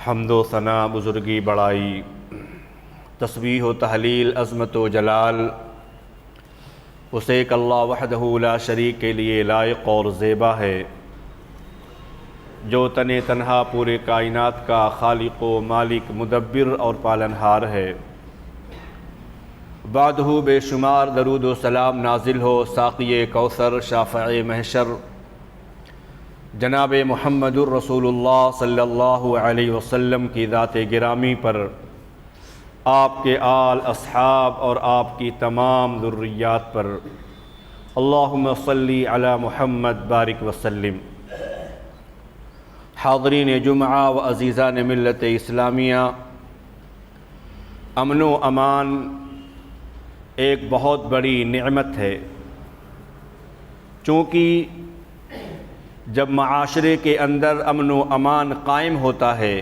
حمد و ثنا بزرگی بڑائی، تسبیح و تحلیل عظمت و جلال اسے ایک اللہ وحدہ لا شریک کے لیے لائق اور زیبا ہے، جو تنہا پورے کائنات کا خالق و مالک، مدبر اور پالنہار ہے۔ بعدہ بے شمار درود و سلام نازل ہو ساقی کوثر، شافع محشر، جناب محمد الرسول اللہ صلی اللہ علیہ وسلم کی ذات گرامی پر، آپ کے آل اصحاب اور آپ کی تمام ذریات پر۔ اللہم صلی علی محمد بارک وسلم۔ حاضرین جمعہ و عزیزان ملت اسلامیہ، امن و امان ایک بہت بڑی نعمت ہے، چونکہ جب معاشرے کے اندر امن و امان قائم ہوتا ہے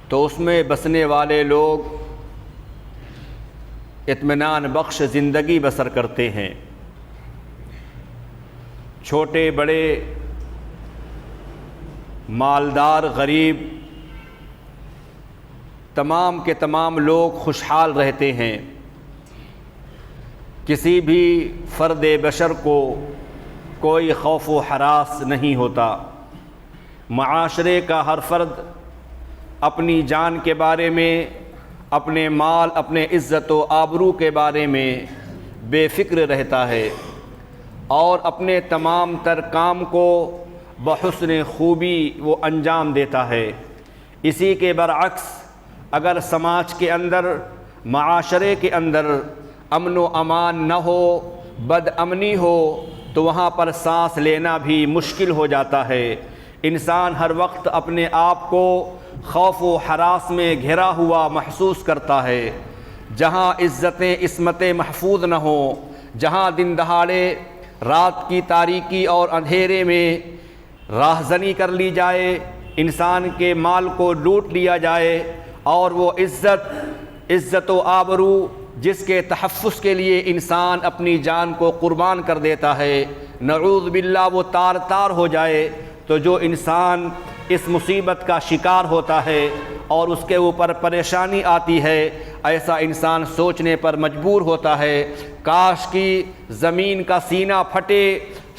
تو اس میں بسنے والے لوگ اطمینان بخش زندگی بسر کرتے ہیں۔ چھوٹے بڑے، مالدار غریب، تمام کے تمام لوگ خوشحال رہتے ہیں۔ کسی بھی فرد بشر کو کوئی خوف و ہراس نہیں ہوتا۔ معاشرے کا ہر فرد اپنی جان کے بارے میں، اپنے مال، اپنے عزت و آبرو کے بارے میں بے فکر رہتا ہے اور اپنے تمام تر کام کو بحسن خوبی وہ انجام دیتا ہے۔ اسی کے برعکس اگر سماج کے اندر، معاشرے کے اندر امن و امان نہ ہو، بد امنی ہو، تو وہاں پر سانس لینا بھی مشکل ہو جاتا ہے۔ انسان ہر وقت اپنے آپ کو خوف و ہراس میں گھرا ہوا محسوس کرتا ہے۔ جہاں عزتیں عصمتیں محفوظ نہ ہوں، جہاں دن دہاڑے رات کی تاریکی اور اندھیرے میں راہزنی کر لی جائے، انسان کے مال کو لوٹ لیا جائے اور وہ عزت و آبرو جس کے تحفظ کے لیے انسان اپنی جان کو قربان کر دیتا ہے، نعوذ باللہ وہ تار تار ہو جائے، تو جو انسان اس مصیبت کا شکار ہوتا ہے اور اس کے اوپر پریشانی آتی ہے، ایسا انسان سوچنے پر مجبور ہوتا ہے کاش کی زمین کا سینہ پھٹے،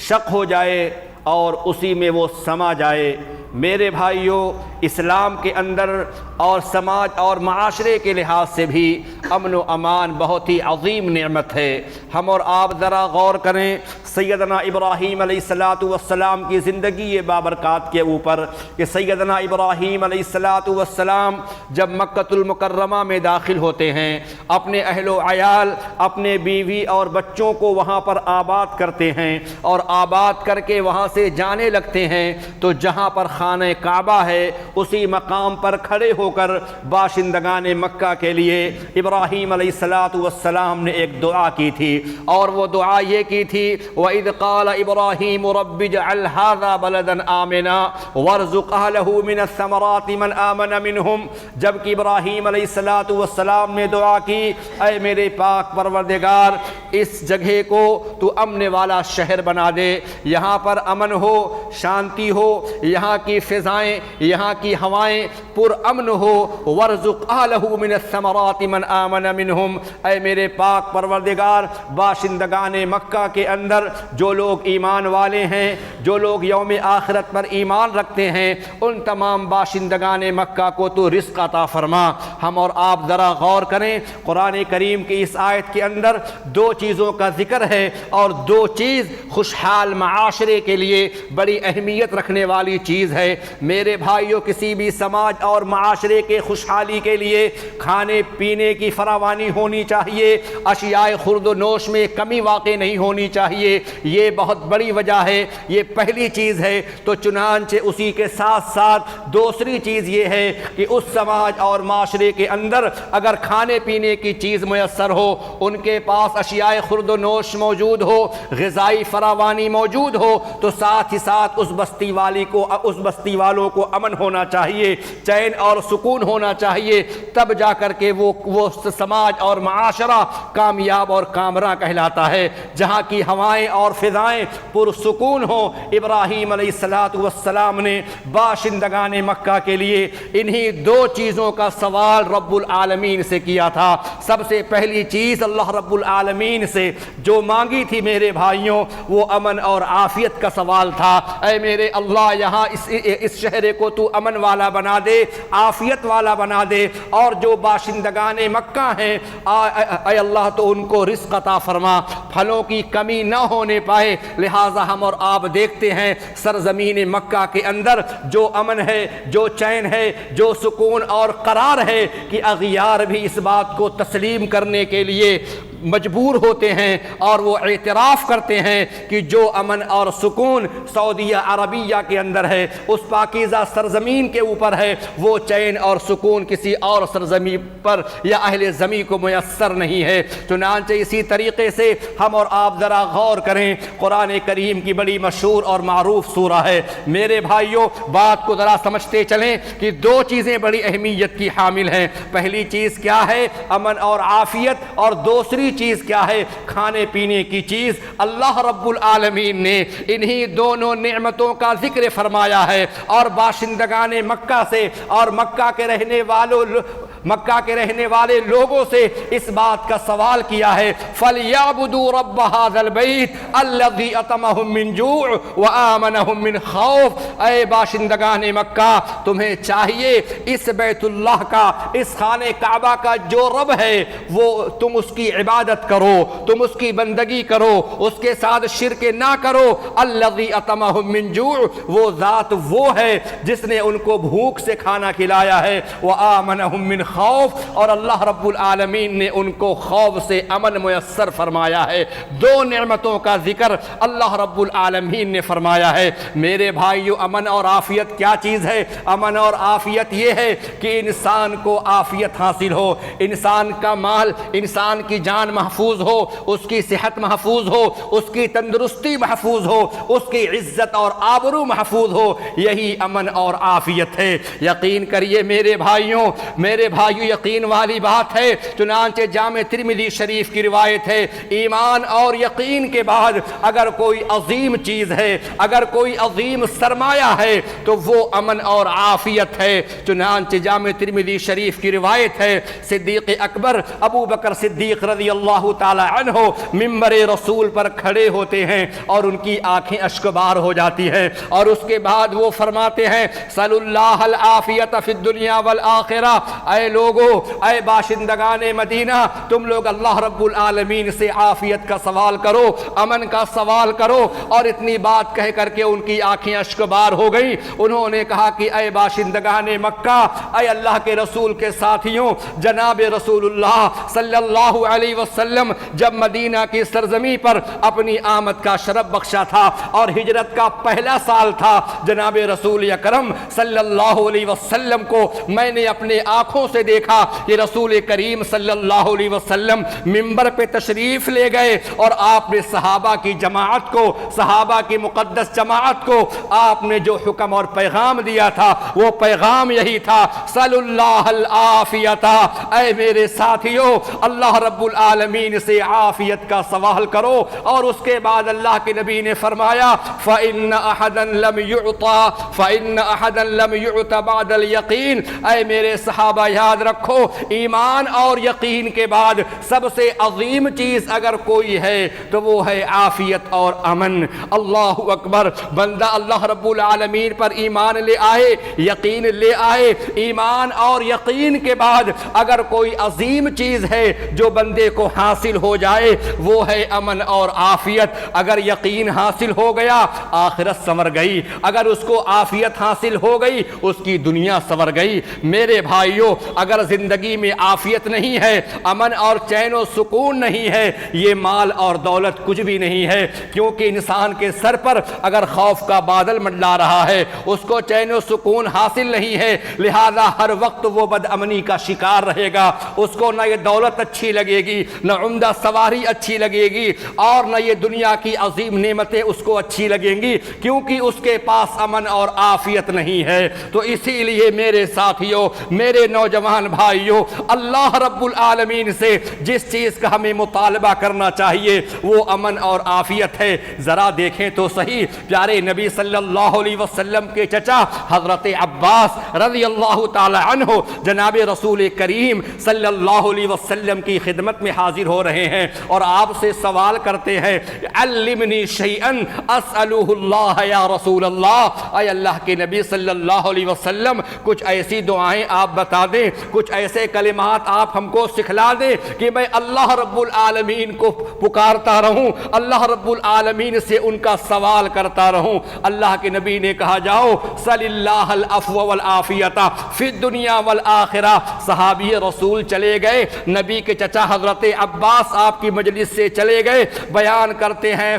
شق ہو جائے اور اسی میں وہ سما جائے۔ میرے بھائیوں، اسلام کے اندر اور سماج اور معاشرے کے لحاظ سے بھی امن و امان بہت ہی عظیم نعمت ہے۔ ہم اور آپ ذرا غور کریں سیدنا ابراہیم علیہ السلام کی زندگی بابرکات کے اوپر، کہ سیدنا ابراہیم علیہ السلام جب مکۃ المکرمہ میں داخل ہوتے ہیں، اپنے اہل و عیال، اپنے بیوی اور بچوں کو وہاں پر آباد کرتے ہیں اور آباد کر کے وہاں سے جانے لگتے ہیں، تو جہاں پر خانہ کعبہ ہے اسی مقام پر کھڑے ہو کر باشندگان مکہ کے لیے ابراہیم علیہ السلام نے ایک دعا کی تھی، اور وہ دعا یہ کی تھی، وَإِذْ قَالَ إِبْرَاهِيمُ رَبِّ اجْعَلْ هَذَا بَلَدًا آمِنًا وَارْزُقْ أَهْلَهُ مِنَ الثَّمَرَاتِ مَنْ آمَنَ مِنْهُمْ۔ جبکہ ابراہیم علیہ السلام نے دعا کی، اے میرے پاک پروردگار، اس جگہ کو تو امن والا شہر بنا دے، یہاں پر امن ہو، شانتی ہو، یہاں کی فضائیں، یہاں کی ہوائیں پر امن ہو۔ وَارْزُقْ أَهْلَهُ مِنَ الثَّمَرَاتِ مَنْ آمَنَ مِنْهُمْ، اے میرے پاک پروردگار، باشندگان مکہ کے اندر جو لوگ ایمان والے ہیں، جو لوگ یوم آخرت پر ایمان رکھتے ہیں، ان تمام باشندگان مکہ کو تو رزق عطا فرما۔ ہم اور آپ ذرا غور کریں، قرآن کریم کی اس آیت کے اندر دو چیزوں کا ذکر ہے، اور دو چیز خوشحال معاشرے کے لیے بڑی اہمیت رکھنے والی چیز ہے۔ میرے بھائیوں، کسی بھی سماج اور معاشرے کے خوشحالی کے لیے کھانے پینے کی فراوانی ہونی چاہیے، اشیاء خورد و نوش میں کمی واقع نہیں ہونی چاہیے، یہ بہت بڑی وجہ ہے، یہ پہلی چیز ہے۔ تو چنانچہ اسی کے ساتھ ساتھ دوسری چیز یہ ہے کہ اس سماج اور معاشرے کے اندر اگر کھانے پینے کی چیز میسر ہو، ان کے پاس اشیاء اشیاء خورد و نوش موجود ہو، غذائی فراوانی موجود ہو، تو ساتھ ہی ساتھ اس بستی والوں کو امن ہونا چاہیے، چین اور سکون ہونا چاہیے، تب جا کر کے وہ سماج اور معاشرہ کامیاب اور کامراں کہلاتا ہے۔ جہاں کی ہوائیں اور فضائیں پرسکون ہوں۔ ابراہیم علیہ السلام نے باشندگان مکہ کے لیے انہی دو چیزوں کا سوال رب العالمین سے کیا تھا۔ سب سے پہلی چیز اللہ رب العالمین سے جو مانگی تھی میرے بھائیوں، وہ امن اور عافیت کا سوال تھا۔ اے میرے اللہ، یہاں اس شہر کو تو امن والا بنا دے، عافیت والا بنا دے، اور جو باشندگان مکہ ہیں اے اللہ تو ان کو رزق عطا فرما، پھلوں کی کمی نہ ہونے پائے۔ لہٰذا ہم اور آپ دیکھتے ہیں سرزمین مکہ کے اندر جو امن ہے، جو چین ہے، جو سکون اور قرار ہے کہ اغیار بھی اس بات کو تسلیم کرنے کے لیے مجبور ہوتے ہیں اور وہ اعتراف کرتے ہیں کہ جو امن اور سکون سعودیہ عربیہ کے اندر ہے، اس پاکیزہ سرزمین کے اوپر ہے، وہ چین اور سکون کسی اور سرزمین پر یا اہل زمین کو میسر نہیں ہے۔ چنانچہ اسی طریقے سے ہم اور آپ ذرا غور کریں، قرآن کریم کی بڑی مشہور اور معروف سورہ ہے۔ میرے بھائیوں، بات کو ذرا سمجھتے چلیں کہ دو چیزیں بڑی اہمیت کی حامل ہیں۔ پہلی چیز کیا ہے؟ امن اور عافیت، اور دوسری چیز کیا ہے؟ کھانے پینے کی چیز۔ اللہ رب العالمین نے انہی دونوں نعمتوں کا ذکر فرمایا ہے، اور باشندگان مکہ سے اور مکہ کے رہنے والے لوگوں سے اس بات کا سوال کیا ہے، فَلْيَعْبُدُوا رَبَّ هَذَا الْبَيْتِ الَّذِي أَطْعَمَهُم مِّن جُوعٍ وَآمَنَهُم مِّن خَوْفٍ۔ اے باشندگان مکہ، تمہیں چاہیے اس بیت اللہ کا، اس خانہ کعبہ کا جو رب ہے، وہ تم اس کی عبادت کرو، تم اس کی بندگی کرو، اس کے ساتھ شرک نہ کرو۔ الَّذِي أَطْعَمَهُم مِّن جُوعٍ، وہ ذات وہ ہے جس نے ان کو بھوک سے کھانا کھلایا ہے، وَآمَنَهُم مِّن خوف، اور اللہ رب العالمین نے ان کو خوف سے امن میسر فرمایا ہے۔ دو نعمتوں کا ذکر اللہ رب العالمین نے فرمایا ہے۔ میرے بھائیو، امن اور عافیت کیا چیز ہے؟ امن اور عافیت یہ ہے کہ انسان کو عافیت حاصل ہو، انسان کا مال، انسان کی جان محفوظ ہو، اس کی صحت محفوظ ہو، اس کی تندرستی محفوظ ہو، اس کی عزت اور آبرو محفوظ ہو۔ یہی امن اور عافیت ہے۔ یقین کریے میرے بھائیوں، یقین والی بات ہے۔ چنانچہ جامع ترمذی شریف کی روایت ہے، ایمان اور یقین کے بعد اگر کوئی عظیم چیز ہے، اگر کوئی عظیم سرمایہ ہے تو وہ امن اور عافیت ہے۔ چنانچہ جامع ترمذی شریف کی روایت ہے، صدیق اکبر ابو بکر صدیق رضی اللہ تعالی عنہ ممبر رسول پر کھڑے ہوتے ہیں اور ان کی آنکھیں اشکبار ہو جاتی ہیں، اور اس کے بعد وہ فرماتے ہیں، صلی اللہ العافیت فی الدنیا والآخرہ۔ اے لوگو، اے باشندگان مدینہ، تم لوگ اللہ رب العالمین سے عافیت کا سوال کرو، امن کا سوال کرو۔ اور اتنی بات کہہ کر کے ان کی آنکھیں اشکبار ہو گئیں۔ انہوں نے کہا کہ اے باشندگان مکہ، اے اللہ کے رسول کے ساتھیوں، جناب رسول اللہ صلی اللہ علیہ وسلم جب مدینہ کی سرزمین پر اپنی آمد کا شرف بخشا تھا اور ہجرت کا پہلا سال تھا، جناب رسول اکرم صلی اللہ علیہ وسلم کو میں نے اپنے آنکھوں سے دیکھا کہ رسول کریم صلی اللہ علیہ وسلم منبر پہ تشریف لے گئے، اور آپ نے صحابہ کی جماعت کو، صحابہ کی مقدس جماعت کو آپ نے جو حکم اور پیغام دیا تھا، وہ پیغام یہی تھا، صلی اللہ العافیت۔ اے میرے ساتھیوں، اللہ رب العالمین سے عافیت کا سوال کرو۔ اور اس کے بعد اللہ کے نبی نے فرمایا، فَإِنَّ أَحَدًا لَمْ يُعْتَ بَعْدَ الْيَقِينِ۔ اے میرے صحابہ، یاد رکھو، ایمان اور یقین کے بعد سب سے عظیم چیز اگر کوئی ہے تو وہ ہے عافیت اور امن۔ اللہ اکبر۔ بندہ اللہ رب العالمین پر ایمان لے آئے، یقین لے آئے، ایمان اور یقین کے بعد اگر کوئی عظیم چیز ہے جو بندے کو حاصل ہو جائے، وہ ہے امن اور عافیت۔ اگر یقین حاصل ہو گیا، آخرت سنور گئی۔ اگر اس کو عافیت حاصل ہو گئی، اس کی دنیا سنور گئی۔ میرے بھائیوں، اگر زندگی میں عافیت نہیں ہے، امن اور چین و سکون نہیں ہے، یہ مال اور دولت کچھ بھی نہیں ہے، کیونکہ انسان کے سر پر اگر خوف کا بادل منڈلا رہا ہے، اس کو چین و سکون حاصل نہیں ہے، لہذا ہر وقت وہ بد امنی کا شکار رہے گا۔ اس کو نہ یہ دولت اچھی لگے گی، نہ عمدہ سواری اچھی لگے گی، اور نہ یہ دنیا کی عظیم نعمتیں اس کو اچھی لگیں گی، کیونکہ اس کے پاس امن اور عافیت نہیں ہے۔ تو اسی لیے میرے ساتھیوں، میرے نوجوان بھائیوں، اللہ رب العالمین سے جس چیز کا ہمیں مطالبہ کرنا چاہیے وہ امن اور عافیت ہے۔ ذرا دیکھیں تو صحیح، پیارے نبی صلی اللہ علیہ وسلم کے چچا حضرت عباس رضی اللہ تعالی عنہ جناب رسول کریم صلی اللہ علیہ وسلم کی خدمت میں حاضر ہو رہے ہیں اور آپ سے سوال کرتے ہیں، علمنی شیئا اسألہ اللہ یا رسول اللہ، اے اللہ کے نبی صلی اللہ علیہ وسلم کچھ ایسی دعائیں آپ بتا دیں، کچھ ایسے کلمات آپ ہم کو سکھلا دیں کہ میں اللہ رب العالمین کو پکارتا رہوں، اللہ رب العالمین سے ان کا سوال کرتا رہوں۔ اللہ کے نبی نے کہا، جاؤ صلی اللہ العفو والعافیت فی الدنیا والآخرہ۔ صحابی رسول چلے گئے، نبی کے چچا حضرت عباس آپ کی مجلس سے چلے گئے، بیان کرتے ہیں،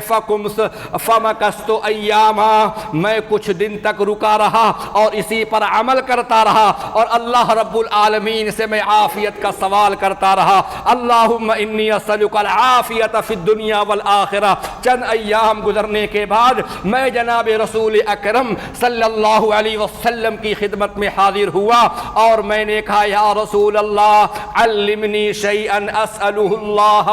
فمکثت ایاما، میں کچھ دن تک رکا رہا اور اسی پر عمل کرتا رہا اور اللہ رب العالمین سے میں عافیت کا سوال کرتا رہا، اللہم انی اسألک العافیت فی الدنیا والآخرہ۔ چند ایام گزرنے کے بعد میں جناب رسول اکرم صلی اللہ علیہ وسلم کی خدمت میں حاضر ہوا اور میں نے کہا، یا رسول اللہ علمنی شیئا اسألہ اللہ،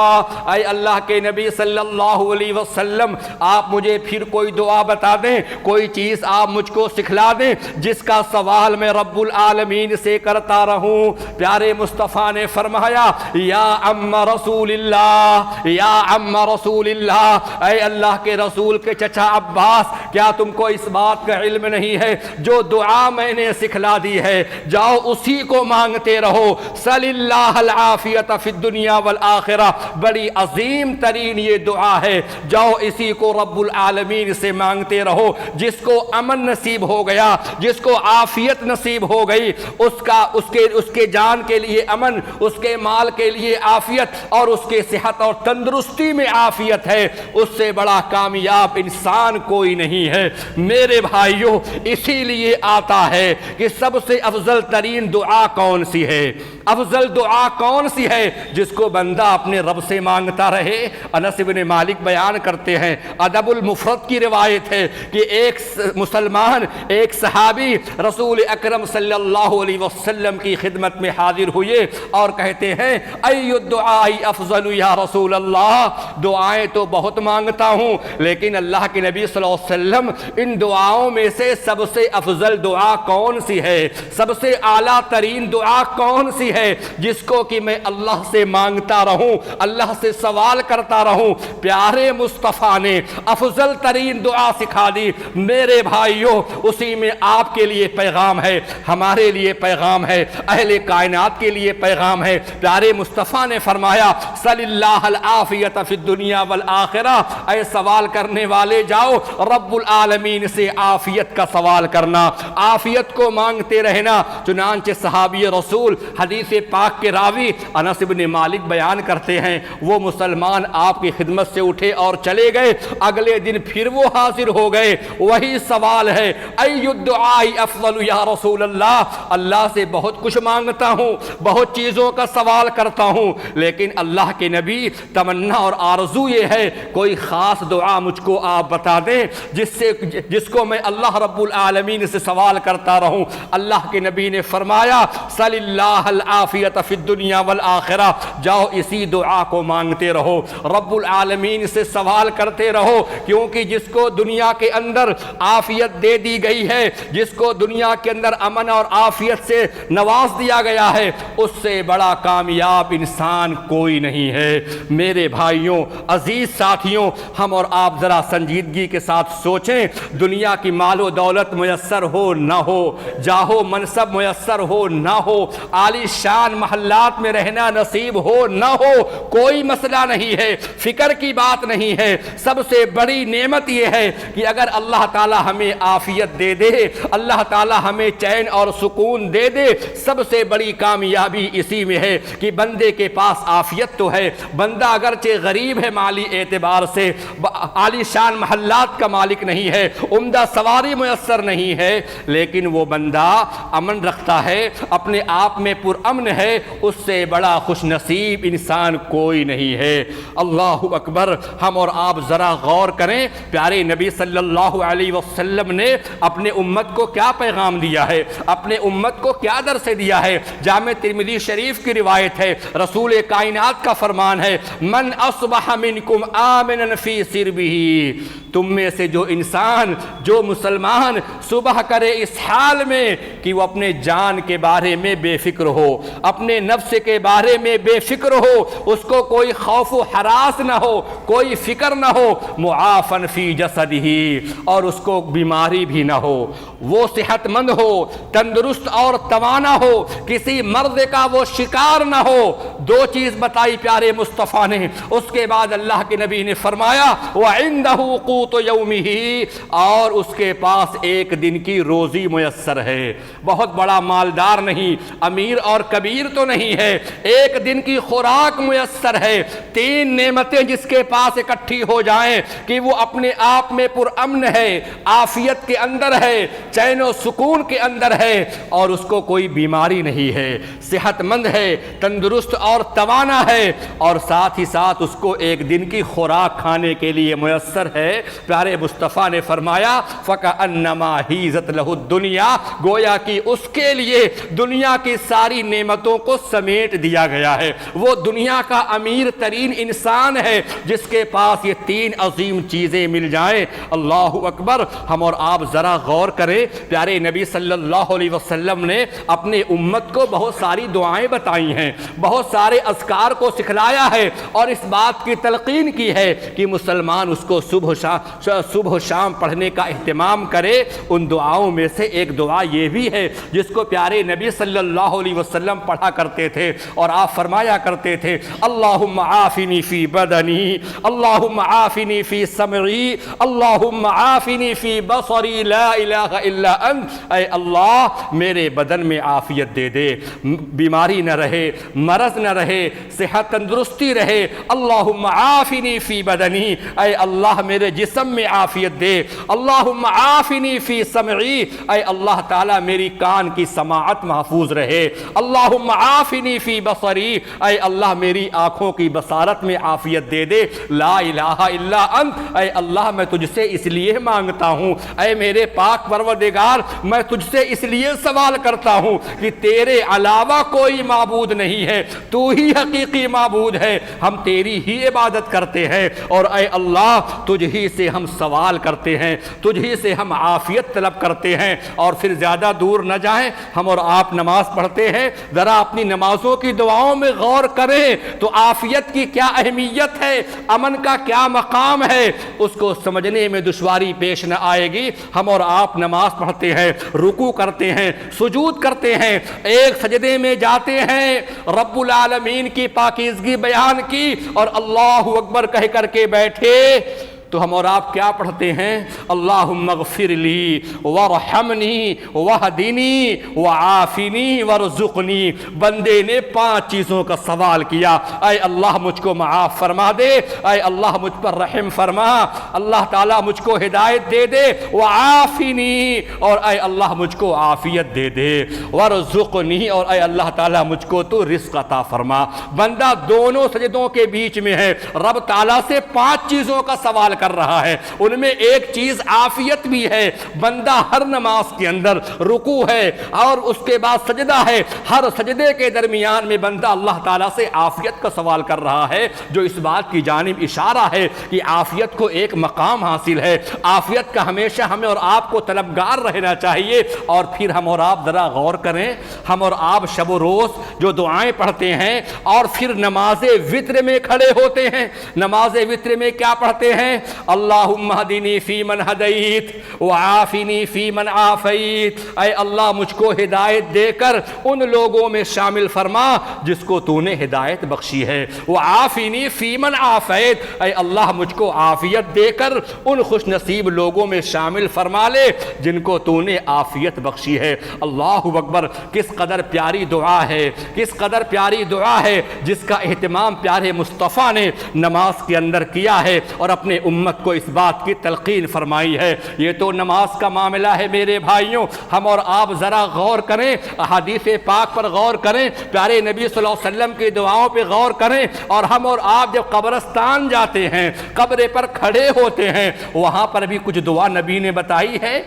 اے اللہ کے نبی صلی اللہ علیہ وسلم آپ مجھے پھر کوئی دعا بتا دیں، کوئی چیز آپ مجھ کو سکھلا دیں جس کا سوال میں رب العالمین سے کرتا رہوں۔ پیارے مصطفیٰ نے فرمایا، یا عم رسول اللہ، یا عم رسول اللہ، اے اللہ کے رسول کے چچا عباس، کیا تم کو اس بات کا علم نہیں ہے جو دعا میں نے سکھلا دی ہے جاؤ اسی کو مانگتے رہو، صلی اللہ العافیت فی الدنیا والآخرہ، بڑی عظیم ترین یہ دعا ہے، جاؤ اسی کو رب العالمین سے مانگتے رہو۔ جس کو امن نصیب ہو گیا، جس کو عافیت نصیب ہو گئی، اس کے جان کے لیے امن، اس کے مال کے لیے عافیت اور اس کے صحت اور تندرستی میں عافیت ہے، اس سے بڑا کامیاب انسان کوئی نہیں ہے۔ میرے بھائیوں، اسی لیے آتا ہے کہ سب سے افضل ترین دعا کون سی ہے؟ افضل دعا کون سی ہے جس کو بندہ اپنے رب سے مانگتا رہے؟ انس بن مالک بیان کرتے ہیں، ادب المفرد کی روایت ہے کہ ایک مسلمان، ایک صحابی رسول اکرم صلی اللہ علیہ وسلم کی خدمت میں حاضر ہوئے اور کہتے ہیں، ای الدعاء افضل یا رسول اللہ، دعائیں تو بہت مانگتا ہوں لیکن اللہ کے نبی صلی اللہ علیہ وسلم ان دعاؤں میں سے سب سے افضل دعا کون سی ہے، سب سے اعلیٰ ترین دعا کون سی ہے جس کو کہ میں اللہ سے مانگتا رہوں، اللہ سے سوال کرتا رہوں؟ پیارے مصطفیٰ نے افضل ترین دعا سکھا دی۔ میرے بھائیوں، اسی میں آپ کے لیے پیغام ہے، ہمارے لیے پیغام ہے، اہل کائنات کے لیے پیغام ہے۔ پیارے مصطفیٰ نے فرمایا، صلی اللہ العافیت فی الدنیا والآخرہ، اے سوال کرنے والے جاؤ رب العالمین سے عافیت کا سوال کرنا، عافیت کو مانگتے رہنا۔ چنانچہ صحابی رسول حدیث پاک کے راوی انس بن مالک بیان کرتے ہیں، وہ مسلمان آپ کی خدمت سے اٹھے اور چلے گئے، اگلے دن پھر وہ حاضر ہو گئے، وہی سوال ہے، ای الدعاء افضل یا رسول اللہ، اللہ سے بہت کچھ مانگتا ہوں، بہت چیزوں کا سوال کرتا ہوں، لیکن اللہ کے نبی تمنا اور آرزو یہ ہے کوئی خاص دعا مجھ کو آپ بتا دیں جس کو میں اللہ رب العالمین سے سوال کرتا رہوں۔ اللہ کے نبی نے فرمایا، صلی اللہ العافیت فی الدنیا والآخرہ، جاؤ اسی دعا کو مانگتے رہو، رب العالمین سے سوال کرتے رہو، کیونکہ جس کو دنیا کے اندر عافیت دے دی گئی ہے، جس کو دنیا کے اندر امن اور عافیت سے نواز دیا گیا ہے، اس سے بڑا کامیاب انسان کوئی نہیں ہے۔ میرے بھائیوں، عزیز ساتھیوں، ہم اور آپ ذرا سنجیدگی کے ساتھ سوچیں، دنیا کی مال و دولت میسر ہو نہ ہو، جاہ و منصب میسر ہو نہ ہو، عالی شان محلات میں رہنا نصیب ہو نہ ہو، کوئی مسئلہ نہیں ہے، فکر کی بات نہیں ہے۔ سب سے بڑی نعمت یہ ہے کہ اگر اللہ تعالی ہمیں عافیت دے دے، اللہ تعالی ہمیں چین اور سکون دے دے، سب سب سے بڑی کامیابی اسی میں ہے کہ بندے کے پاس عافیت تو ہے. بندہ اگرچہ غریب ہے مالی اعتبار سے, عالی شان محلات کا مالک نہیں ہے, عمدہ سواری میسر نہیں ہے, لیکن وہ بندہ امن رکھتا ہے, اپنے آپ میں پرامن ہے. اس سے بڑا خوش نصیب انسان کوئی نہیں ہے. اللہ اکبر. ہم اور آپ ذرا غور کریں, پیارے نبی صلی اللہ علیہ وسلم نے اپنے امت کو کیا پیغام دیا ہے, اپنے امت کو کیا درس دیا ہے. جامع ترمذی شریف کی روایت ہے, رسول کائنات کا فرمان ہے, من اصبح منکم آمنا فی سربہ, تم میں سے جو انسان, جو مسلمان صبح کرے اس حال میں کہ وہ اپنے جان کے بارے میں بے فکر ہو, اپنے نفس کے بارے میں بے فکر ہو, اس کو کوئی خوف و ہراس نہ ہو, کوئی فکر نہ ہو, معافن فی جسدہ, اور اس کو بیماری بھی نہ ہو, وہ صحت مند ہو, تندرست اور توانا ہو, کسی مرض کا وہ شکار نہ ہو. دو چیز بتائی پیارے مصطفیٰ نے. اس کے بعد اللہ کے نبی نے فرمایا وَعِنْدَهُ قُوتُ يَوْمِهِ, اور اس کے پاس ایک دن کی روزی میسر ہے. بہت بڑا مالدار نہیں, امیر اور کبیر تو نہیں ہے, ایک دن کی خوراک میسر ہے. تین نعمتیں جس کے پاس اکٹھی ہو جائیں کہ وہ اپنے آپ میں پرامن ہے, عافیت کے اندر ہے, چین و سکون کے اندر ہے, اور اس کو کوئی بیماری نہیں ہے, صحت مند ہے, تندرست اور توانا ہے, اور ساتھ ہی ساتھ اس کو ایک دن کی خوراک کھانے کے لیے میسر ہے. پیارے مصطفیٰ نے فرمایا فَكَأَنَّمَا حِيزَتْ لَهُ الدُّنْيَا, گویا کہ اس کے لیے دنیا کی ساری نعمتوں کو سمیٹ دیا گیا ہے. وہ دنیا کا امیر ترین انسان ہے جس کے پاس یہ تین عظیم چیزیں مل جائیں. اللہ اکبر. ہم اور آپ ذرا غور کریں, پیارے نبی صلی اللہ علیہ وسلم نے اپنے امت کو بہت ساری دعائیں بتائی ہیں, بہت سارے اذکار کو سکھلایا ہے, اور اس بات کی تلقین کی ہے کہ مسلمان اس کو صبح و شام پڑھنے کا اہتمام کرے. ان دعاؤں میں سے ایک دعا یہ بھی ہے جس کو پیارے نبی صلی اللہ علیہ وسلم پڑھا کرتے تھے, اور آپ فرمایا کرتے تھے اللہم عافنی فی بدنی, اللہم عافنی فی سمعی, اللہم عافنی فی بصری, لا الہ الا انت, اے اللہ میرے بدن میں عافیت دے دے, بیماری نہ رہے, مرض نہ رہے, صحت تندرستی رہے. اللہم عافنی فی بدنی, اے اللہ میرے جسم میں عافیت دے. اللہم عافنی فی سمعی, اے اللہ تعالیٰ میری کان کی سماعت محفوظ رہے. اللہم عافنی فی بصری, اے اللہ میری آنکھوں کی بصارت میں عافیت دے دے. لا الہ الا انت, اے اللہ میں تجھ سے اس لیے مانگتا ہوں, اے میرے پاک پروردگار میں تجھ سے اس لیے سوال کرتا ہوں کہ تیرے علاوہ کوئی معبود نہیں ہے, تو ہی حقیقی معبود ہے, ہم تیری ہی عبادت کرتے ہیں, اور اے اللہ تجھ ہی سے ہم سوال کرتے ہیں, تجھ ہی سے ہم عافیت طلب کرتے ہیں. اور پھر زیادہ دور نہ جائیں, ہم اور آپ نماز پڑھتے ہیں, ذرا اپنی نمازوں کی دعاؤں میں غور کریں تو عافیت کی کیا اہمیت ہے, امن کا کیا مقام ہے, اس کو سمجھنے میں دشواری پیش نہ آئے گی. ہم اور آپ نماز پڑھتے ہیں, رکوع کرتے ہیں, سجود کرتے ہیں, ایک سجدے میں جاتے ہیں, رب العالمین کی پاکیزگی بیان کی اور اللہ اکبر کہہ کر کے بیٹھے, تو ہم اور آپ کیا پڑھتے ہیں؟ اللہم اغفر لی ورحمنی وہدنی وعافنی ورزقنی. بندے نے 5 چیزوں کا سوال کیا, اے اللہ مجھ کو معاف فرما دے, اے اللہ مجھ پر رحم فرما, اللہ تعالیٰ مجھ کو ہدایت دے دے, وعافنی, اور اے اللہ مجھ کو عافیت دے دے, ورزقنی, اور اے اللہ تعالیٰ مجھ کو تو رزق عطا فرما. بندہ دونوں سجدوں کے بیچ میں ہے, رب تعالیٰ سے 5 چیزوں کا سوال کر رہا ہے, ان میں ایک چیز عافیت بھی ہے. بندہ ہر نماز کے اندر رکوع ہے اور اس کے بعد سجدہ ہے, ہر سجدے کے درمیان میں بندہ اللہ تعالیٰ سے عافیت کا سوال کر رہا ہے, جو اس بات کی جانب اشارہ ہے کہ عافیت کو ایک مقام حاصل ہے. عافیت کا ہمیشہ ہمیں اور آپ کو طلبگار رہنا چاہیے. اور پھر ہم اور آپ ذرا غور کریں, ہم اور آپ شب و روز جو دعائیں پڑھتے ہیں اور پھر نماز وتر میں کھڑے ہوتے ہیں, نماز وتر میں کیا پڑھتے ہیں؟ اللہم اہدنی فی من ہدیت وعافنی فی من عافیت، اے اللہ مجھ کو ہدایت دے کر ان لوگوں میں شامل فرما جس کو تو نے ہدایت بخشی ہے، وعافنی فی من عافیت، اے اللہ مجھ کو عافیت دے کر ان خوش نصیب لوگوں میں شامل فرما لے جن کو تو نے عافیت بخشی ہے۔ اللہ اکبر، کس قدر پیاری دعا ہے، کس قدر پیاری دعا ہے جس کا اہتمام پیارے مصطفیٰ نے نماز کے اندر کیا ہے اور اپنے امت کو اس بات کی تلقین فرمائی ہے۔ یہ تو نماز کا معاملہ ہے میرے بھائیوں، ہم اور آپ ذرا غور کریں، احادیث پاک پر غور کریں، پیارے نبی صلی اللہ علیہ وسلم کی دعاؤں پہ غور کریں، اور ہم اور آپ جب قبرستان جاتے ہیں، قبر پر کھڑے ہوتے ہیں، وہاں پر بھی کچھ دعا نبی نے بتائی ہے۔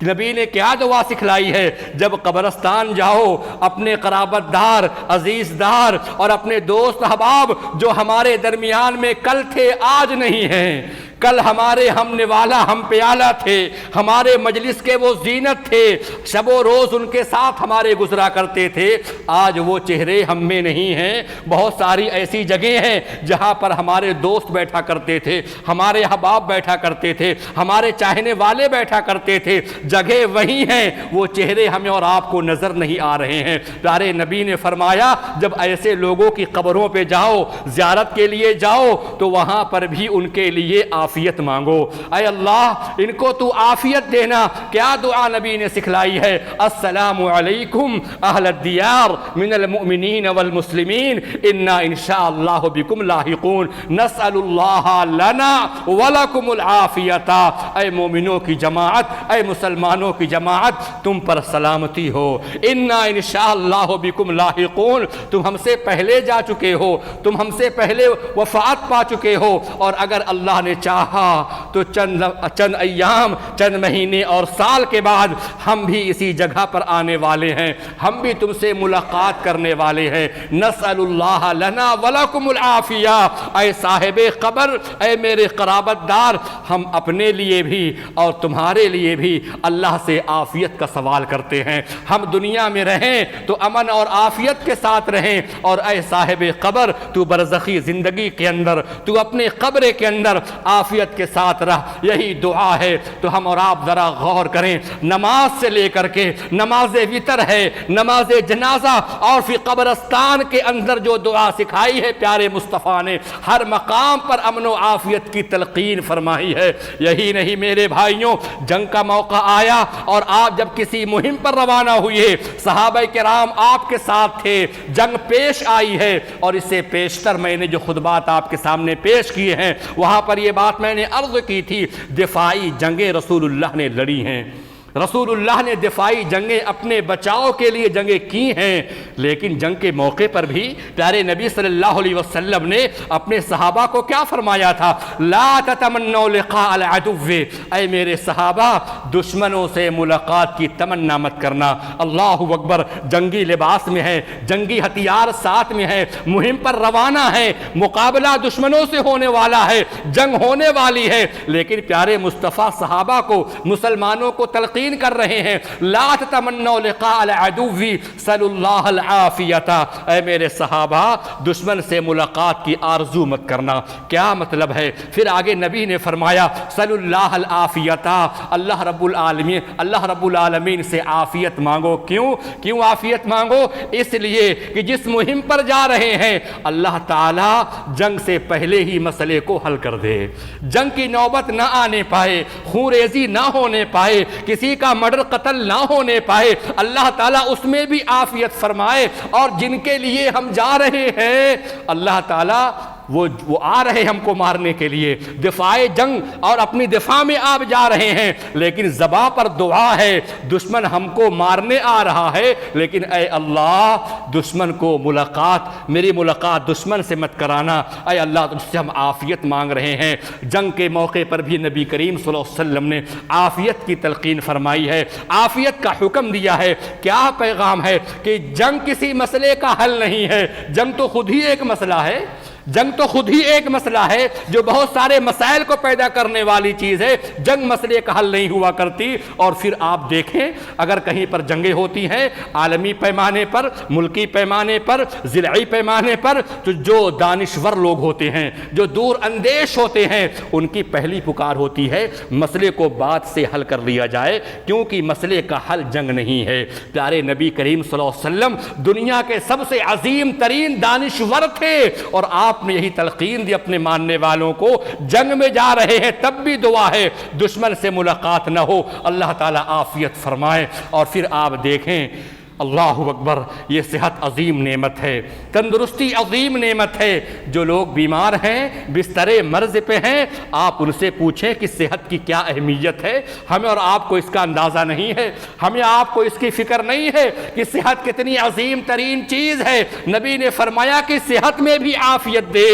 نبی نے کیا دعا سکھلائی ہے؟ جب قبرستان جاؤ، اپنے قرابت دار، عزیز دار اور اپنے دوست احباب جو ہمارے درمیان میں کل تھے آج نہیں ہیں، کل ہمارے ہم نوالا ہم پیالہ تھے، ہمارے مجلس کے وہ زینت تھے، شب و روز ان کے ساتھ ہمارے گزرا کرتے تھے، آج وہ چہرے ہم میں نہیں ہیں۔ بہت ساری ایسی جگہیں ہیں جہاں پر ہمارے دوست بیٹھا کرتے تھے، ہمارے احباب بیٹھا کرتے تھے، ہمارے چاہنے والے بیٹھا کرتے تھے، جگہ وہی ہیں، وہ چہرے ہمیں اور آپ کو نظر نہیں آ رہے ہیں۔ پیارے نبی نے فرمایا جب ایسے لوگوں کی قبروں پہ جاؤ، زیارت کے لیے جاؤ، تو وہاں پر بھی ان کے لیے عافیت مانگو، اے اللہ ان کو تو عافیت دینا۔ کیا دعا نبی نے سکھلائی ہے؟ السلام علیکم اہل الدیار من المؤمنین والمسلمین انا انشاءاللہ بکم لاحقون نسأل اللہ لنا ولکم العافیت۔ اے مومنوں کی جماعت، اے مسلمانوں کی جماعت، تم پر سلامتی ہو، انا انشاءاللہ بکم لاحقون، تم ہم سے پہلے جا چکے ہو، تم ہم سے پہلے وفات پا چکے ہو، اور اگر اللہ نے چاہا تو چند ایام، چند مہینے اور سال کے بعد ہم بھی اسی جگہ پر آنے والے ہیں، ہم بھی تم سے ملاقات کرنے والے ہیں۔ نسأل اللہ لنا ولکم العافیہ۔ اے صاحب قبر، اے میرے قرابت دار، ہم اپنے لیے بھی اور تمہارے لیے بھی اللہ سے عافیت کا سوال کرتے ہیں۔ ہم دنیا میں رہیں تو امن اور عافیت کے ساتھ رہیں، اور اے صاحب قبر تو برزخی زندگی کے اندر، تو اپنے قبر کے اندر عافیت کے ساتھ رہ۔ یہی دعا ہے۔ تو ہم اور آپ ذرا غور کریں، نماز سے لے کر کے نماز وتر ہے، نماز جنازہ، اور پھر قبرستان کے اندر جو دعا سکھائی ہے پیارے مصطفیٰ نے، ہر مقام پر امن و عافیت کی تلقین فرمائی ہے۔ یہی نہیں میرے بھائیوں، جنگ کا موقع آیا اور آپ جب کسی مہم پر روانہ ہوئے، صحابہ کرام آپ کے ساتھ تھے، جنگ پیش آئی ہے، اور اس سے پیشتر میں نے جو خطبات آپ کے سامنے پیش کیے ہیں وہاں پر یہ بات میں نے عرض کی تھی، دفاعی جنگیں رسول اللہ نے لڑی ہیں، رسول اللہ نے دفاعی جنگیں اپنے بچاؤ کے لیے جنگیں کی ہیں، لیکن جنگ کے موقع پر بھی پیارے نبی صلی اللہ علیہ وسلم نے اپنے صحابہ کو کیا فرمایا تھا؟ لا تتمنوا لقاء العدو، اے میرے صحابہ دشمنوں سے ملاقات کی تمنا مت کرنا۔ اللہ اکبر، جنگی لباس میں ہے، جنگی ہتھیار ساتھ میں ہے، مہم پر روانہ ہے، مقابلہ دشمنوں سے ہونے والا ہے، جنگ ہونے والی ہے، لیکن پیارے مصطفیٰ صحابہ کو، مسلمانوں کو تلقین کر رہے ہیں، لا تتمنوا لقاء العدو صلی اللہ العافیت، اے میرے صحابہ دشمن سے ملاقات کی آرزو مت کرنا۔ کیا مطلب ہے؟ پھر آگے نبی نے فرمایا صلی اللہ العافیت، اللہ رب العالمین سے عافیت مانگو۔ کیوں عافیت مانگو؟ اس لیے کہ جس مہم پر جا رہے ہیں اللہ تعالی جنگ سے پہلے ہی مسئلے کو حل کر دے، جنگ کی نوبت نہ آنے پائے، خون ریزی نہ ہونے پائے، کسی کا مرڈر قتل نہ ہونے پائے، اللہ تعالیٰ اس میں بھی عافیت فرمائے، اور جن کے لیے ہم جا رہے ہیں اللہ تعالیٰ وہ آ رہے ہم کو مارنے کے لیے، دفاع جنگ اور اپنی دفاع میں آپ جا رہے ہیں، لیکن زباں پر دعا ہے، دشمن ہم کو مارنے آ رہا ہے، لیکن اے اللہ دشمن کو میری ملاقات دشمن سے مت کرانا، اے اللہ تجھ سے ہم عافیت مانگ رہے ہیں۔ جنگ کے موقع پر بھی نبی کریم صلی اللہ علیہ وسلم نے عافیت کی تلقین فرمائی ہے، عافیت کا حکم دیا ہے۔ کیا پیغام ہے؟ کہ جنگ کسی مسئلے کا حل نہیں ہے، جنگ تو خود ہی ایک مسئلہ ہے، جنگ تو خود ہی ایک مسئلہ ہے جو بہت سارے مسائل کو پیدا کرنے والی چیز ہے، جنگ مسئلے کا حل نہیں ہوا کرتی۔ اور پھر آپ دیکھیں اگر کہیں پر جنگیں ہوتی ہیں عالمی پیمانے پر، ملکی پیمانے پر، ضلعی پیمانے پر، تو جو دانشور لوگ ہوتے ہیں، جو دور اندیش ہوتے ہیں، ان کی پہلی پکار ہوتی ہے مسئلے کو بات سے حل کر لیا جائے، کیونکہ مسئلے کا حل جنگ نہیں ہے۔ پیارے نبی کریم صلی اللہ علیہ وسلم دنیا کے سب سے عظیم ترین دانشور تھے، اور آپ نے یہی تلقین دی اپنے ماننے والوں کو، جنگ میں جا رہے ہیں تب بھی دعا ہے دشمن سے ملاقات نہ ہو، اللہ تعالیٰ عافیت فرمائے۔ اور پھر آپ دیکھیں اللہ اکبر، یہ صحت عظیم نعمت ہے، تندرستی عظیم نعمت ہے۔ جو لوگ بیمار ہیں، بستر مرض پہ ہیں، آپ ان سے پوچھیں کہ صحت کی کیا اہمیت ہے۔ ہمیں اور آپ کو اس کا اندازہ نہیں ہے، ہمیں آپ کو اس کی فکر نہیں ہے کہ صحت کتنی عظیم ترین چیز ہے۔ نبی نے فرمایا کہ صحت میں بھی عافیت دے۔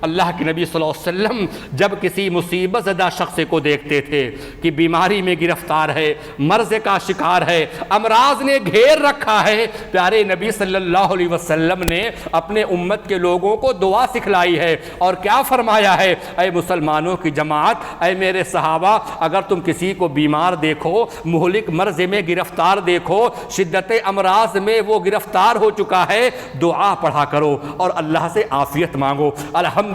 اللہ کے نبی صلی اللہ علیہ وسلم جب کسی مصیبت زدہ شخص کو دیکھتے تھے کہ بیماری میں گرفتار ہے، مرض کا شکار ہے، امراض نے گھیر رکھا ہے، پیارے نبی صلی اللہ علیہ وسلم نے اپنے امت کے لوگوں کو دعا سکھلائی ہے، اور کیا فرمایا ہے؟ اے مسلمانوں کی جماعت، اے میرے صحابہ، اگر تم کسی کو بیمار دیکھو، مہلک مرض میں گرفتار دیکھو، شدت امراض میں وہ گرفتار ہو چکا ہے، دعا پڑھا کرو اور اللہ سے عافیت مانگو۔ الحمدللہ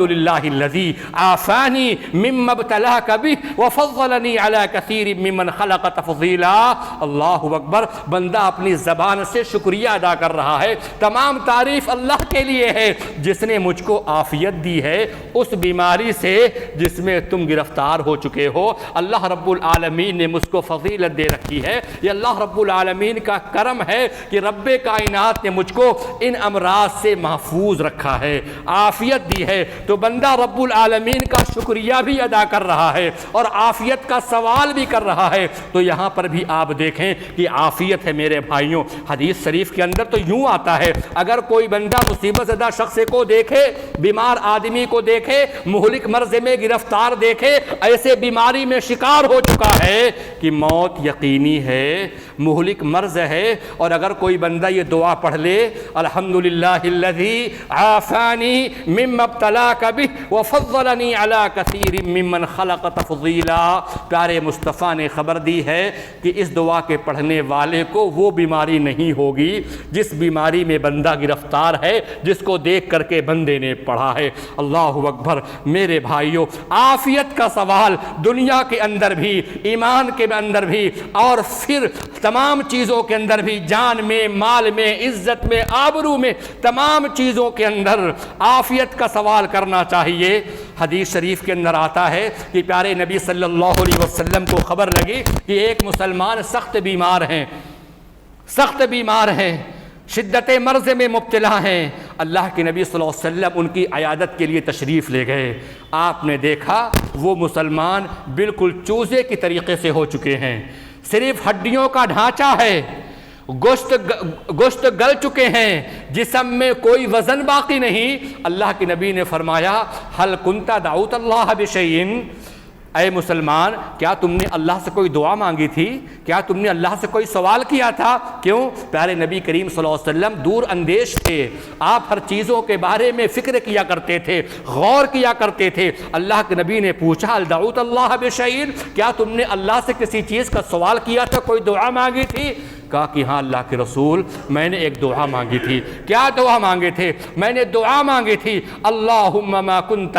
الذی عافانی مما ابتلاک بہ وفضلنی علی کثیر ممن خلق تفضیلا۔ اللہ اکبر، بندہ اپنی زبان سے شکریہ ادا کر رہا ہے، تمام تعریف اللہ کے لیے ہے جس نے مجھ کو عافیت دی ہے اس بیماری سے جس میں تم گرفتار ہو چکے ہو۔ اللہ رب العالمین نے مجھ کو فضیلت دے رکھی ہے، یہ اللہ رب العالمین کا کرم ہے کہ رب کائنات نے مجھ کو ان امراض سے محفوظ رکھا ہے، عافیت دی ہے۔ تو بندہ رب العالمین کا شکریہ بھی ادا کر رہا ہے اور عافیت کا سوال بھی کر رہا ہے۔ تو یہاں پر بھی آپ دیکھیں کہ عافیت ہے میرے بھائیوں۔ حدیث شریف کے اندر تو یوں آتا ہے، اگر کوئی بندہ مصیبت زدہ شخص کو دیکھے، بیمار آدمی کو دیکھے، مہلک مرض میں گرفتار دیکھے، ایسے بیماری میں شکار ہو چکا ہے کہ موت یقینی ہے، مہلک مرض ہے، اور اگر کوئی بندہ یہ دعا پڑھ لے، الحمدللہ الذی عافانی مما ابتلاک بہ وفضلنی علی کثیر ممن خلق تفضیلا، پیارے مصطفیٰ نے خبر دی ہے کہ اس دعا کے پڑھنے والے کو وہ بیماری نہیں ہوگی جس بیماری میں بندہ گرفتار ہے، جس کو دیکھ کر کے بندے نے پڑھا ہے۔ اللہ اکبر، میرے بھائیوں، عافیت کا سوال دنیا کے اندر بھی، ایمان کے اندر بھی، اور پھر تمام چیزوں کے اندر بھی، جان میں، مال میں، عزت میں، آبرو میں، تمام چیزوں کے اندر عافیت کا سوال کرنا چاہیے۔ حدیث شریف کے اندر آتا ہے کہ پیارے نبی صلی اللہ علیہ وسلم کو خبر لگی کہ ایک مسلمان سخت بیمار ہیں، سخت بیمار ہیں، شدت مرض میں مبتلا ہیں۔ اللہ کے نبی صلی اللہ علیہ وسلم ان کی عیادت کے لیے تشریف لے گئے۔ آپ نے دیکھا وہ مسلمان بالکل چوزے کی طریقے سے ہو چکے ہیں، صرف ہڈیوں کا ڈھانچہ ہے، گوشت گل چکے ہیں، جسم میں کوئی وزن باقی نہیں۔ اللہ کے نبی نے فرمایا ہل کنت دعوت اللہ بشیء، اے مسلمان، کیا تم نے اللہ سے کوئی دعا مانگی تھی؟ کیا تم نے اللہ سے کوئی سوال کیا تھا؟ کیوں؟ پیارے نبی کریم صلی اللہ علیہ وسلم دور اندیش تھے، آپ ہر چیزوں کے بارے میں فکر کیا کرتے تھے، غور کیا کرتے تھے۔ اللہ کے نبی نے پوچھا ہل دعوت اللہ بشیء، کیا تم نے اللہ سے کسی چیز کا سوال کیا تھا، کوئی دعا مانگی تھی؟ کہا کہ ہاں اللہ کے رسول، میں نے ایک دعا مانگی تھی۔ کیا دعا مانگے تھے؟ میں نے دعا مانگی تھی اللہم ما کنت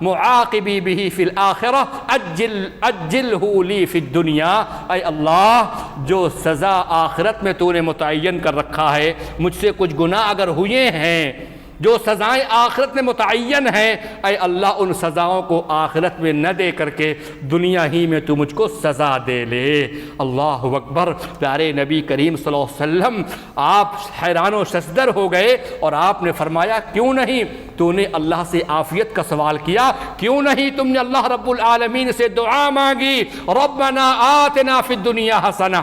معاقبی بہ فی الآخرہ اجلہ لی فی الدنیا، اے اللہ جو سزا آخرت میں تو نے متعین کر رکھا ہے، مجھ سے کچھ گناہ اگر ہوئے ہیں، جو سزائیں آخرت میں متعین ہیں، اے اللہ ان سزاؤں کو آخرت میں نہ دے کر کے دنیا ہی میں تو مجھ کو سزا دے لے۔ اللہ اکبر، پیارے نبی کریم صلی اللہ علیہ وسلم آپ حیران و شزدر ہو گئے، اور آپ نے فرمایا کیوں نہیں تو نے اللہ سے عافیت کا سوال کیا؟ کیوں نہیں تم نے اللہ رب العالمین سے دعا مانگی ربنا آتنا فی الدنیا حسنہ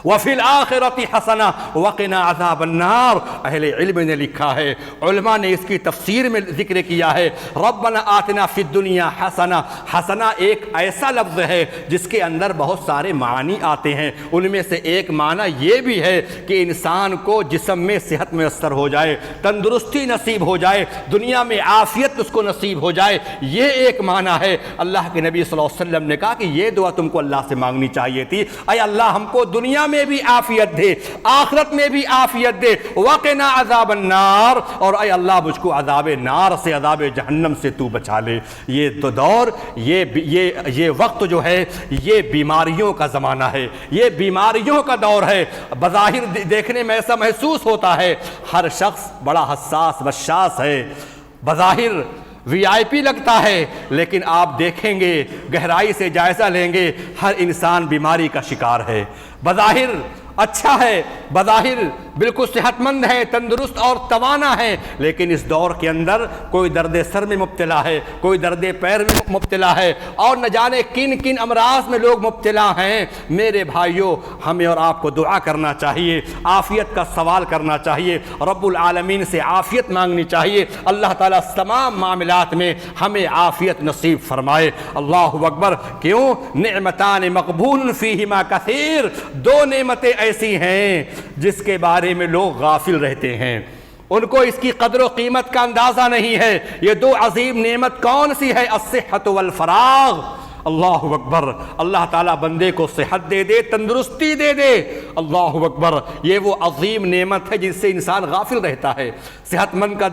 وفی الآخرۃ حسنہ وقنا عذاب النار۔ اہل علم نے لکھا ہے، علماء نے اس کی تفسیر میں ذکر کیا ہے، ربنا آتنا فی الدنیا حسنہ۔ حسنہ ایک ایسا لفظ ہے جس کے اندر بہت سارے معنی آتے ہیں، ان میں سے ایک معنی یہ بھی ہے کہ انسان کو جسم میں صحت میسر ہو جائے، تندرستی نصیب ہو جائے، دنیا میں عافیت اس کو نصیب ہو جائے، یہ ایک معنی ہے۔ اللہ کے نبی صلی اللہ علیہ وسلم نے کہا کہ یہ دعا تم کو اللہ سے مانگنی چاہیے تھی، اے اللہ ہم کو دنیا میں بھی عافیت دے، آخرت میں بھی عافیت دے، وقنا عذاب النار، اور اے اللہ مجھ کو عذاب نار سے، عذاب جہنم سے تو بچا لے۔ یہ تو دور، یہ وقت جو ہے یہ بیماریوں کا زمانہ ہے، یہ بیماریوں کا دور ہے۔ بظاہر دیکھنے میں ایسا محسوس ہوتا ہے ہر شخص بڑا حساس بشاس ہے، بظاہر وی آئی پی لگتا ہے، لیکن آپ دیکھیں گے، گہرائی سے جائزہ لیں گے، ہر انسان بیماری کا شکار ہے۔ بظاہر اچھا ہے، بظاہر بالکل صحت مند ہے، تندرست اور توانا ہے، لیکن اس دور کے اندر کوئی درد سر میں مبتلا ہے، کوئی درد پیر میں مبتلا ہے، اور نہ جانے کن کن امراض میں لوگ مبتلا ہیں۔ میرے بھائیوں، ہمیں اور آپ کو دعا کرنا چاہیے، عافیت کا سوال کرنا چاہیے، رب العالمین سے عافیت مانگنی چاہیے۔ اللہ تعالیٰ تمام معاملات میں ہمیں عافیت نصیب فرمائے۔ اللہ اکبر۔ کیوں؟ نعمتان مقبول فیہما کثیر، دو نعمتیں ایسی ہیں جس کے بارے میں لوگ غافل رہتے ہیں، ان کو اس کی قدر و قیمت کا اندازہ نہیں ہے۔ یہ دو عظیم نعمت کون سی ہے؟ الصحت والفراغ۔ اللہ اکبر۔ اللہ تعالیٰ بندے کو صحت دے دے، تندرستی دے دے، اللہ اکبر۔ یہ وہ عظیم نعمت ہے جس سے انسان غافل رہتا ہے۔ صحت مند کا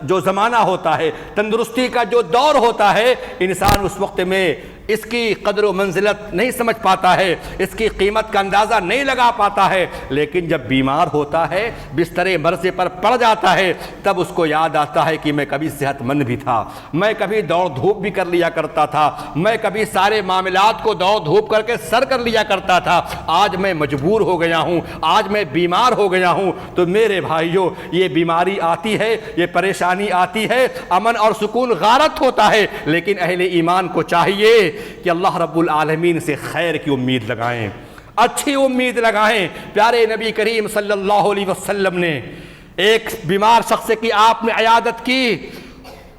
جو زمانہ ہوتا ہے، تندرستی کا جو دور ہوتا ہے، انسان اس وقت میں اس کی قدر و منزلت نہیں سمجھ پاتا ہے، اس کی قیمت کا اندازہ نہیں لگا پاتا ہے، لیکن جب بیمار ہوتا ہے، بستر مرض پر پڑ جاتا ہے، تب اس کو یاد آتا ہے کہ میں کبھی صحت مند بھی تھا، میں کبھی دوڑ دھوپ بھی کر لیا کرتا تھا، میں کبھی سارے معاملات کو دوڑ دھوپ کر کے سر کر لیا کرتا تھا، آج میں مجبور ہو گیا ہوں، آج میں بیمار ہو گیا ہوں۔ تو میرے بھائیوں، یہ بیماری آتی ہے، یہ پریشانی آتی ہے، امن اور سکون غارت ہوتا ہے، لیکن اہل ایمان کو چاہیے کہ اللہ رب العالمین سے خیر کی امید لگائیں، اچھی امید لگائیں۔ پیارے نبی کریم صلی اللہ علیہ وسلم نے ایک بیمار شخص کی آپ نے عیادت کی،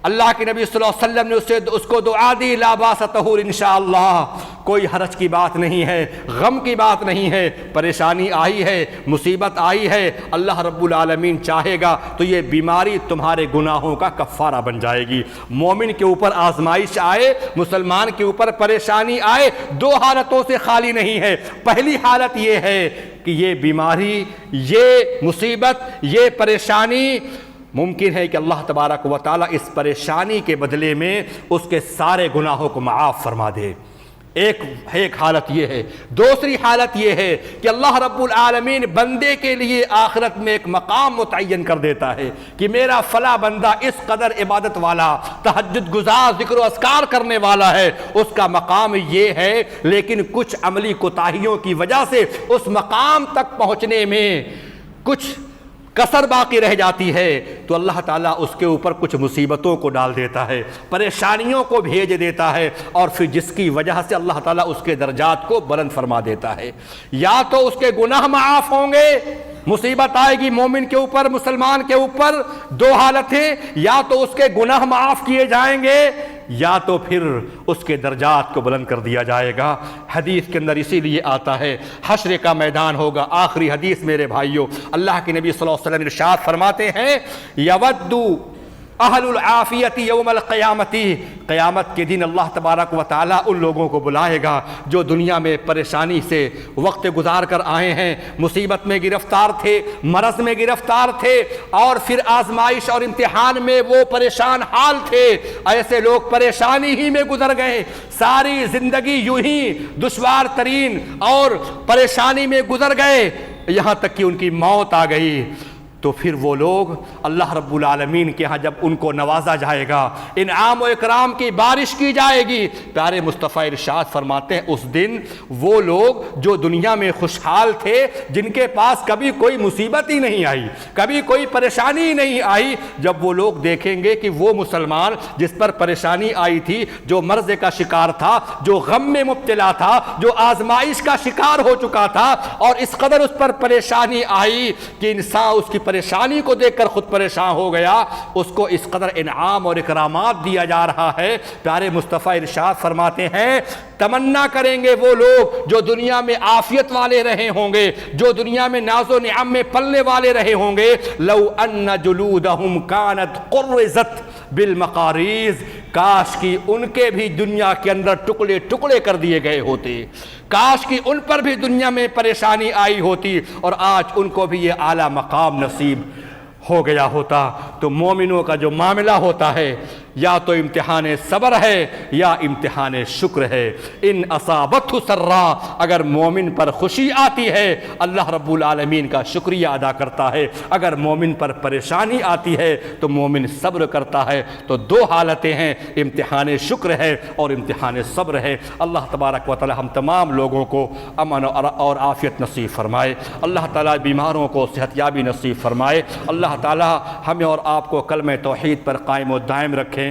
اللہ کے نبی صلی اللہ علیہ وسلم نے اس کو دعا دی، لا باس طہور انشاءاللہ، کوئی حرج کی بات نہیں ہے، غم کی بات نہیں ہے، پریشانی آئی ہے، مصیبت آئی ہے، اللہ رب العالمین چاہے گا تو یہ بیماری تمہارے گناہوں کا کفارہ بن جائے گی۔ مومن کے اوپر آزمائش آئے، مسلمان کے اوپر پریشانی آئے، دو حالتوں سے خالی نہیں ہے۔ پہلی حالت یہ ہے کہ یہ بیماری، یہ مصیبت، یہ پریشانی ممکن ہے کہ اللہ تبارک و تعالیٰ اس پریشانی کے بدلے میں اس کے سارے گناہوں کو معاف فرما دے۔ ایک حالت یہ ہے۔ دوسری حالت یہ ہے کہ اللہ رب العالمین بندے کے لیے آخرت میں ایک مقام متعین کر دیتا ہے کہ میرا فلاں بندہ اس قدر عبادت والا، تہجد گزار، ذکر و اذکار کرنے والا ہے، اس کا مقام یہ ہے، لیکن کچھ عملی کوتاہیوں کی وجہ سے اس مقام تک پہنچنے میں کچھ کسر باقی رہ جاتی ہے، تو اللہ تعالیٰ اس کے اوپر کچھ مصیبتوں کو ڈال دیتا ہے، پریشانیوں کو بھیج دیتا ہے، اور پھر جس کی وجہ سے اللہ تعالیٰ اس کے درجات کو بلند فرما دیتا ہے۔ یا تو اس کے گناہ معاف ہوں گے، مصیبت آئے گی مومن کے اوپر، مسلمان کے اوپر، دو حالتیں، یا تو اس کے گناہ معاف کیے جائیں گے، یا تو پھر اس کے درجات کو بلند کر دیا جائے گا۔ حدیث کے اندر اسی لیے آتا ہے حشر کا میدان ہوگا۔ آخری حدیث میرے بھائیوں، اللہ کے نبی صلی اللہ علیہ وسلم ارشاد فرماتے ہیں، یود اہل العافیت یوم القیامتی، قیامت کے دن اللہ تبارک و تعالیٰ ان لوگوں کو بلائے گا جو دنیا میں پریشانی سے وقت گزار کر آئے ہیں، مصیبت میں گرفتار تھے، مرض میں گرفتار تھے، اور پھر آزمائش اور امتحان میں وہ پریشان حال تھے۔ ایسے لوگ پریشانی ہی میں گزر گئے، ساری زندگی یوں ہی دشوار ترین اور پریشانی میں گزر گئے، یہاں تک کہ ان کی موت آ گئی۔ تو پھر وہ لوگ اللہ رب العالمین کے ہاں جب ان کو نوازا جائے گا، انعام و اکرام کی بارش کی جائے گی، پیارے مصطفیٰ ارشاد فرماتے ہیں اس دن وہ لوگ جو دنیا میں خوشحال تھے، جن کے پاس کبھی کوئی مصیبت ہی نہیں آئی، کبھی کوئی پریشانی ہی نہیں آئی، جب وہ لوگ دیکھیں گے کہ وہ مسلمان جس پر پریشانی آئی تھی، جو مرض کا شکار تھا، جو غم میں مبتلا تھا، جو آزمائش کا شکار ہو چکا تھا، اور اس قدر اس پر پریشانی آئی کہ انسان اس کی پریشانی کو دیکھ کر خود پریشان ہو گیا، اس کو اس قدر انعام اور اکرامات دیا جا رہا ہے۔ پیارے مصطفیٰ ارشاد فرماتے ہیں تمنا کریں گے وہ لوگ جو دنیا میں عافیت والے رہے ہوں گے، جو دنیا میں ناز و نعم میں پلنے والے رہے ہوں گے، لو ان جلودہم کانت قرزت بالمقاریض، کاش کی ان کے بھی دنیا کے اندر ٹکڑے ٹکڑے کر دیے گئے ہوتے، کاش کی ان پر بھی دنیا میں پریشانی آئی ہوتی اور آج ان کو بھی یہ اعلیٰ مقام نصیب ہو گیا ہوتا۔ تو مومنوں کا جو معاملہ ہوتا ہے یا تو امتحان صبر ہے یا امتحان شکر ہے۔ ان اصابتہ سرا، اگر مومن پر خوشی آتی ہے اللہ رب العالمین کا شکریہ ادا کرتا ہے، اگر مومن پر پریشانی آتی ہے تو مومن صبر کرتا ہے۔ تو دو حالتیں ہیں، امتحان شکر ہے اور امتحان صبر ہے۔ اللہ تبارک و تعالی ہم تمام لوگوں کو امن اور عافیت نصیب فرمائے، اللہ تعالی بیماروں کو صحت یابی نصیب فرمائے، اللہ تعالی ہمیں اور آپ کو کلمہ توحید پر قائم و دائم رکھے،